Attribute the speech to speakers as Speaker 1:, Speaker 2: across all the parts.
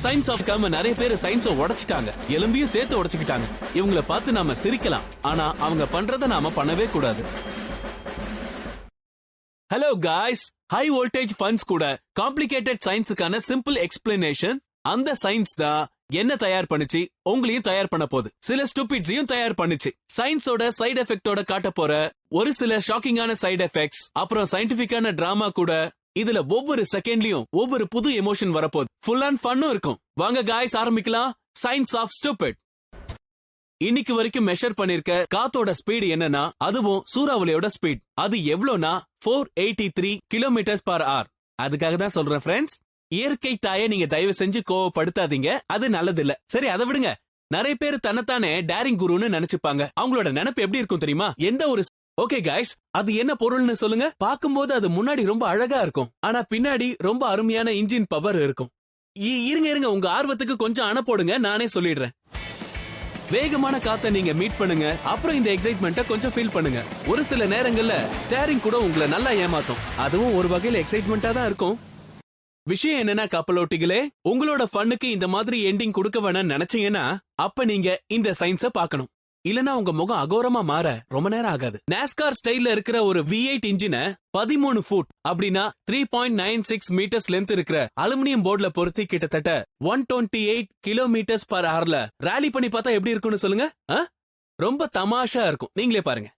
Speaker 1: Science of காம நிறைய பேர் சயின்ஸ உடைச்சிட்டாங்க, எலும்பியும் சேர்த்து உடைச்சுக்கிட்டாங்க. இவங்கள பார்த்து நாம சிரிக்கலாம், ஆனா அவங்க பண்றத நாம பண்ணவே கூடாது. Hello guys, high voltage funs கூட காம்ப்ளிகேட்டட் சயின்ஸுக்கான சிம்பிள் எக்ஸ்பிளனேஷன். அந்த சயின்ஸ் தான் என்ன தயார் பண்ணுச்சு, உங்களையும் தயார் பண்ண போகுது. சில ஸ்டூபிட்ஸையும் தயார் பண்ணுச்சு. சயின்ஸோட சைடு எஃபெக்டோட காட்ட போற ஒரு சில ஷாக்கிங்கான சைடு எஃபெக்ட்ஸ், அப்புறம் சயின்டிபிக்கான டிராமா கூட. இதுல ஒவ்வொரு செகண்ட்லயும் ஒவ்வொரு புது எமோஷன் வரப்போகுது. ஃபுல் அண்ட் ஃபன்னும் இருக்கும். வாங்க காய்ஸ், ஆரம்பிக்கலாம். Science of stupid. இன்னைக்கு வரைக்கும் மெஷர் பண்ணிருக்க காத்தோட ஸ்பீடு என்னன்னா, அதுவும் சூறாவளியோட ஸ்பீட். அது எவ்வளோனா 483 km/h. அதுக்காக தான் சொல்றேன் ஃப்ரெண்ட்ஸ், இயற்கை தாயை நீங்க தயவு செஞ்சு கோவப்படுத்தாதீங்க, அது நல்லது இல்ல. சரி, அதை விடுங்க. நிறைய பேர் தன்னைத்தானே டேரிங் குருன்னு நினைச்சுப்பாங்க. அவங்களோட நினைப்பு எப்படி இருக்கும் தெரியுமா? எந்த ஒரு ஓகே காய்ஸ், அது என்ன பொருள்னு சொல்லுங்க. பாக்கும்போது அது முன்னாடி ரொம்ப அழகா இருக்கும், ஆனா பின்னாடி ரொம்ப அருமையான இன்ஜின் பவர் இருக்கும். இருங்க, உங்க ஆர்வத்துக்கு கொஞ்சம் அணை போடுங்க, நானே சொல்லிடுறேன். வேகமான காத்த நீங்க மீட் பண்ணுங்க, அப்புறம் இந்த எக்ஸைட்மெண்ட்ட கொஞ்சம் ஃபீல் பண்ணுங்க. ஒரு சில நேரங்கள்ல ஸ்டேரிங் கூட உங்களை நல்லா ஏமாத்தும், அதுவும் ஒரு வகையில எக்ஸைட்மெண்டா தான் இருக்கும். விஷயம் என்னன்னா கப்பலோட்டிகளே, உங்களோட ஃபன்னுக்கு இந்த மாதிரி எண்டிங் கொடுக்க வேணாம்னு நினைச்சீங்கன்னா அப்ப நீங்க இந்த சயின்ஸ பார்க்கணும். இல்லனா உங்க முகம் அகோரமா மாற ரொம்ப நேரம் ஆகாது. நாஸ்கார் ஸ்டைல்ல இருக்கிற ஒரு V8 இன்ஜினை 13 ஃபுட் அப்படின்னா 3.96 மீட்டர்ஸ் லென்த் இருக்கிற அலுமினியம் போர்ட்ல பொருத்தி கிட்டத்தட்ட 128 km/h ராலி பண்ணி பார்த்தா எப்படி இருக்கும்னு சொல்லுங்க. ரொம்ப தமாஷா இருக்கும், நீங்களே பாருங்க.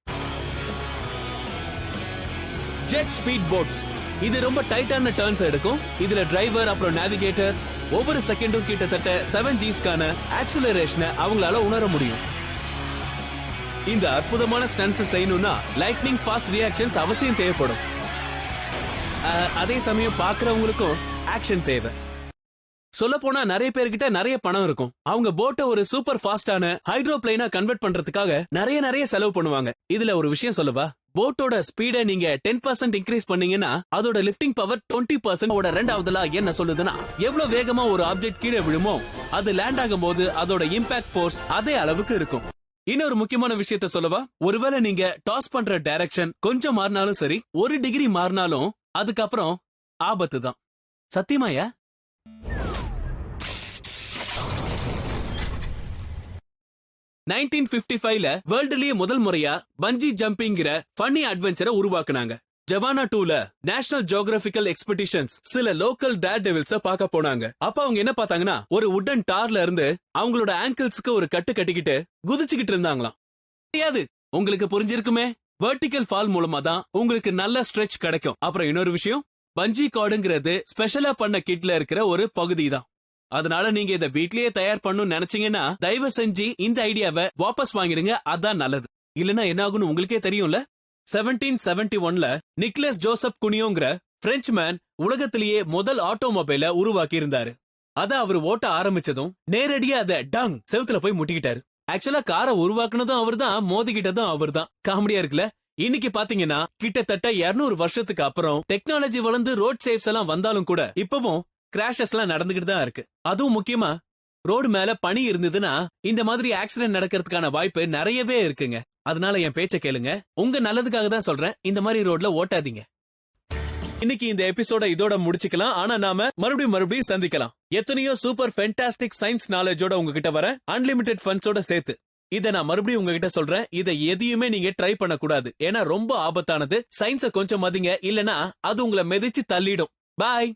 Speaker 1: Jet speed boats. இது ரொம்ப டைட்டான டர்ன்ஸ் எடுக்கும். இதுல டிரைவர் அப்புறம் நேவிகேட்டர் ஒவ்வொரு செகண்டும் கிட்டத்தட்ட 7 Gsக்கான ஆக்சிலரேஷனை அவங்களால உணர முடியும். இந்த அற்புதமான ஸ்டன்ட்ஸ் செய்யணும்னா லைட்னிங் ஃபாஸ்ட் ரியாக்ஷன்ஸ் அவசியம் தேவைப்படும். அதே சமயம் பாக்குறவங்களுக்கும் ஆக்ஷன் தேவை. சொல்ல போனா நிறைய பேர்கிட்ட நிறைய பணம் இருக்கும். அவங்க போட்டை ஒரு சூப்பர் ஃபாஸ்டான ஹைட்ரோப்ளைனா கன்வெர்ட் பண்றதுக்காக நிறைய செலவு பண்ணுவாங்க. இதுல ஒரு விஷயம் சொல்லவா? போட்டோட ஸ்பீட நீங்க 10% இன்க்ரீஸ் பண்ணீங்கன்னா அதோட லிஃப்டிங் பவர் 20%. ரெண்டாவது லா என்ன சொல்லுதுன்னா, எவ்வளவு வேகமா ஒரு ஆப்ஜெக்ட் கீழே விழுமோ அது லேண்ட் ஆகும் போது அதோட இம்பாக்ட் ஃபோர்ஸ் அதே அளவுக்கு இருக்கும். இன்னொரு முக்கியமான விஷயத்த சொல்லவா? ஒருவேளை நீங்க டாஸ் பண்ற டைரக்ஷன் கொஞ்சம் மாறினாலும் சரி, 1 டிகிரி மாறினாலும் அதுக்கப்புறம் ஆபத்து தான். சத்தியமாயா? வேர்ல்டுலயே முதல் முறையா பஞ்சி ஜம்பிங்கிற ஃபன்னி அட்வென்ச்சரை உருவாக்குனாங்க. ஜவானா 2ல நேஷனல் ஜியோகிராபிக்கல் எக்ஸ்பெடிஷன்ஸ் சில லோக்கல் டேர் டெவில்ஸ பார்க்க போனாங்க. அப்ப அவங்க என்ன பார்த்தாங்கன்னா, ஒரு வுடன் டார்ல இருந்து அவங்களோட ஆங்கிள்ஸ்க்கு ஒரு கட்டு கட்டிக்கிட்டு குதிச்சுக்கிட்டு இருந்தாங்களாம். தெரியாது, உங்களுக்கு புரிஞ்சிருக்குமே. வெர்டிகல் ஃபால் மூலமா தான் உங்களுக்கு நல்ல ஸ்ட்ரெச் கிடைக்கும். அப்புறம் இன்னொரு விஷயம், பஞ்சி கார்டுங்கிறது ஸ்பெஷலா பண்ண கிட்ல இருக்கிற ஒரு பகுதி தான். அதனால நீங்க இதை வீட்லயே தயார் பண்ணணும்னு நினைச்சீங்கன்னா தயவு செஞ்சு இந்த ஐடியாவை வாபஸ் வாங்கிடுங்க, அதான் நல்லது. இல்லனா என்ன ஆகும்னு உங்களுக்கே தெரியும்ல. 1771ல நிக்லஸ் ஜோசப் குனியோங்கிற பிரெஞ்சு மேன் உலகத்திலேயே முதல் ஆட்டோமொபைல உருவாக்கி இருந்தாரு. அத அவர் ஓட்ட ஆரம்பிச்சதும் நேரடியா அத டங் செவுத்துல போய் முட்டிக்கிட்டாரு. ஆக்சுவலா காரை உருவாக்குனதும் அவர் தான், மோதிக்கிட்டதும் அவர் தான். காமெடியா இருக்குல்ல? இன்னைக்கு பாத்தீங்கன்னா கிட்டத்தட்ட 200 வருஷத்துக்கு அப்புறம் டெக்னாலஜி வளர்ந்து ரோட் சேஃப்ஸ் எல்லாம் வந்தாலும் கூட இப்பவும் கிராஷஸ் எல்லாம் நடந்துகிட்டு தான் இருக்கு. அதுவும் முக்கியமா ரோடு மேல பனி இருந்ததுன்னா இந்த மாதிரி ஆக்சிடென்ட் நடக்கிறதுக்கான வாய்ப்பு நிறையவே இருக்குங்க. அதனால என் பேச்ச கேளுங்க, உங்க நல்லதுக்காக தான் சொல்றேன், இந்த மாதிரி ரோட்ல ஓட்டாதீங்க. இன்னைக்கு இந்த எபிசோட இதோட முடிச்சுக்கலாம். ஆனா நாம மறுபடியும் சந்திக்கலாம். எத்தனையோ சூப்பர் ஃபேண்டாஸ்டிக் சயின்ஸ் நாலேஜோட உங்ககிட்ட வர அன்லிமிட்டெட் ஃபன்ஸோட சேர்த்து. இத நான் மறுபடியும் உங்ககிட்ட சொல்றேன், இதை எதையுமே நீங்க ட்ரை பண்ண கூடாது. ஏன்னா ரொம்ப ஆபத்தானது. சயின்ஸ கொஞ்சம் மதிங்க, இல்லனா அது உங்களை மிதிச்சு தள்ளிடும். பாய்.